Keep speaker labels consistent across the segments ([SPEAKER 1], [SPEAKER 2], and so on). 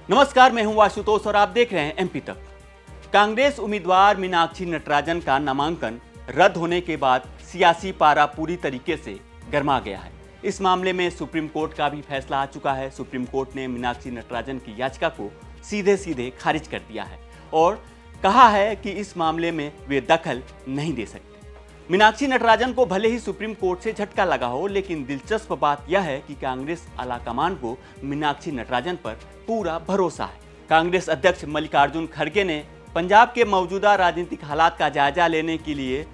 [SPEAKER 1] नमस्कार, मैं हूं आशुतोष और आप देख रहे हैं एमपी तक। कांग्रेस उम्मीदवार मीनाक्षी नटराजन का नामांकन रद्द होने के बाद सियासी पारा पूरी तरीके से गर्मा गया है। इस मामले में सुप्रीम कोर्ट का भी फैसला आ चुका है। सुप्रीम कोर्ट ने मीनाक्षी नटराजन की याचिका को सीधे सीधे खारिज कर दिया है और कहा है कि इस मामले में वे दखल नहीं दे सकते। मीनाक्षी नटराजन को भले ही सुप्रीम कोर्ट से झटका लगा हो, लेकिन दिलचस्प बात यह है कि कांग्रेस आलाकमान को मीनाक्षी नटराजन पर पूरा भरोसा है। कांग्रेस अध्यक्ष मल्लिकार्जुन खड़गे ने पंजाब के मौजूदा राजनीतिक हालात का जायजा लेने के लिए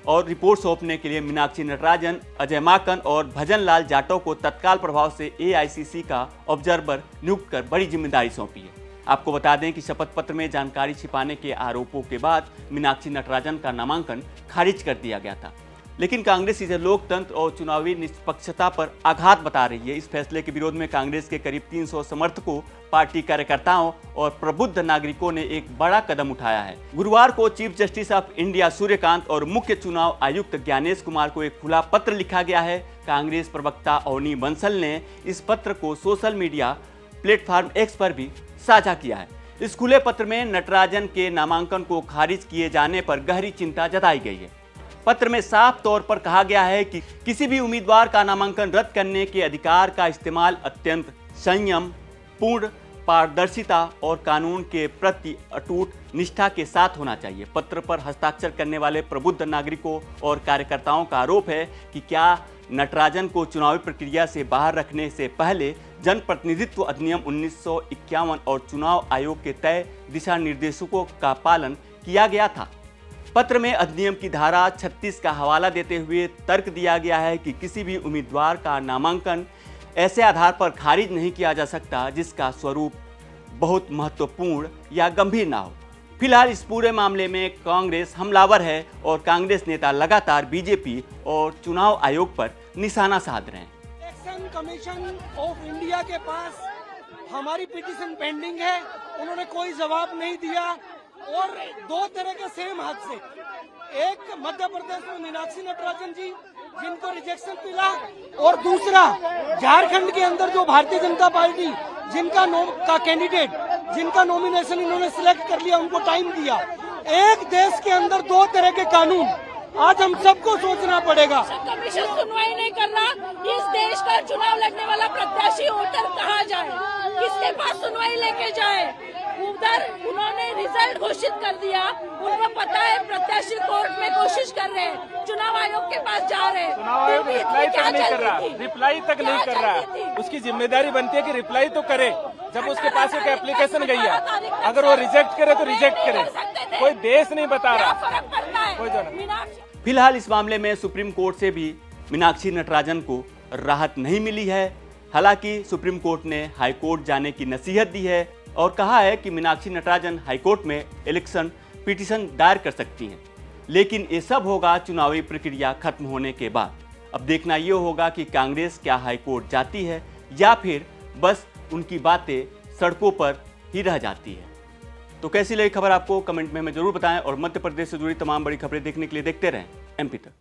[SPEAKER 1] और रिपोर्ट सौंपने के लिए मीनाक्षी नटराजन, अजय माकन और भजन लाल जाटव को तत्काल प्रभाव से एआईसीसी का ऑब्जर्वर नियुक्त कर बड़ी जिम्मेदारी सौंपी है। आपको बता दें कि शपथ पत्र में जानकारी छिपाने के आरोपों के बाद मीनाक्षी नटराजन का नामांकन खारिज कर दिया गया था, लेकिन कांग्रेस इसे लोकतंत्र और चुनावी निष्पक्षता पर आघात बता रही है। इस फैसले के विरोध में कांग्रेस के करीब 300 समर्थकों, पार्टी कार्यकर्ताओं और प्रबुद्ध नागरिकों ने एक बड़ा कदम उठाया है। गुरुवार को chief justice of India Suryakant और मुख्य चुनाव आयुक्त ज्ञानेश कुमार को एक खुला पत्र लिखा गया है। कांग्रेस प्रवक्ता अवनी बंसल ने इस पत्र को सोशल मीडिया प्लेटफॉर्म एक्स पर भी साझा किया है। इस खुले पत्र में नटराजन के नामांकन को खारिज किए जाने पर गहरी चिंता जताई गई है। पत्र में साफ तौर पर कहा गया है कि किसी भी उम्मीदवार का नामांकन रद्द करने के अधिकार का इस्तेमाल अत्यंत संयम, पूर्ण पारदर्शिता और कानून के प्रति अटूट निष्ठा के साथ होना चाहिए। पत्र पर हस्ताक्षर करने वाले प्रबुद्ध नागरिकों और कार्यकर्ताओं का आरोप है कि क्या नटराजन को चुनावी प्रक्रिया से बाहर रखने से पहले जनप्रतिनिधित्व अधिनियम 1951 और चुनाव आयोग के तय दिशा निर्देशों का पालन किया गया था। पत्र में अधिनियम की धारा 36 का हवाला देते हुए तर्क दिया गया है कि किसी भी उम्मीदवार का नामांकन ऐसे आधार पर खारिज नहीं किया जा सकता जिसका स्वरूप बहुत महत्वपूर्ण या गंभीर ना हो। फिलहाल इस पूरे मामले में कांग्रेस हमलावर है और कांग्रेस नेता लगातार बीजेपी और चुनाव आयोग पर निशाना साध रहे हैं।
[SPEAKER 2] इलेक्शन कमीशन ऑफ इंडिया के पास हमारी पिटीशन पेंडिंग है, उन्होंने कोई जवाब नहीं दिया और दो तरह के सेम हादसे, एक मध्य प्रदेश में मीनाक्षी नटराजन जी जिनको रिजेक्शन मिला और दूसरा झारखंड के अंदर जो भारतीय जनता पार्टी जिनका कैंडिडेट जिनका नॉमिनेशन इन्होंने सिलेक्ट कर लिया, उनको टाइम दिया। एक देश के अंदर दो तरह के कानून, आज हम सबको सोचना पड़ेगा।
[SPEAKER 3] कमीशन सुनवाई नहीं कर रहा, इस देश का चुनाव लड़ने वाला प्रत्याशी वोटर कहाँ जाए, किसके पास सुनवाई लेके जाए। उधर उन्होंने रिजल्ट घोषित कर दिया, उनको पता है प्रत्याशी कोर्ट में कोशिश कर रहे हैं, चुनाव आयोग के पास जा रहे हैं।
[SPEAKER 4] चुनाव आयोग रिप्लाई तक नहीं कर रहा। उसकी जिम्मेदारी बनती है कि रिप्लाई तो करे। जब उसके पास एक एप्लीकेशन गई है, अगर वो रिजेक्ट करे तो रिजेक्ट करे, कोई देश नहीं बता रहा।
[SPEAKER 1] फिलहाल इस मामले में सुप्रीम कोर्ट से भी मीनाक्षी नटराजन को राहत नहीं मिली है। हालांकि सुप्रीम कोर्ट ने हाईकोर्ट जाने की नसीहत दी है और कहा है कि मीनाक्षी नटराजन हाईकोर्ट में इलेक्शन पिटीशन दायर कर सकती हैं, लेकिन ये सब होगा चुनावी प्रक्रिया खत्म होने के बाद। अब देखना ये होगा कि कांग्रेस क्या हाईकोर्ट जाती है या फिर बस उनकी बातें सड़कों पर ही रह जाती है। तो कैसी लगी खबर आपको कमेंट में हमें जरूर बताएं और मध्य प्रदेश से जुड़ी तमाम बड़ी खबरें देखने के लिए देखते रहें एमपी तक।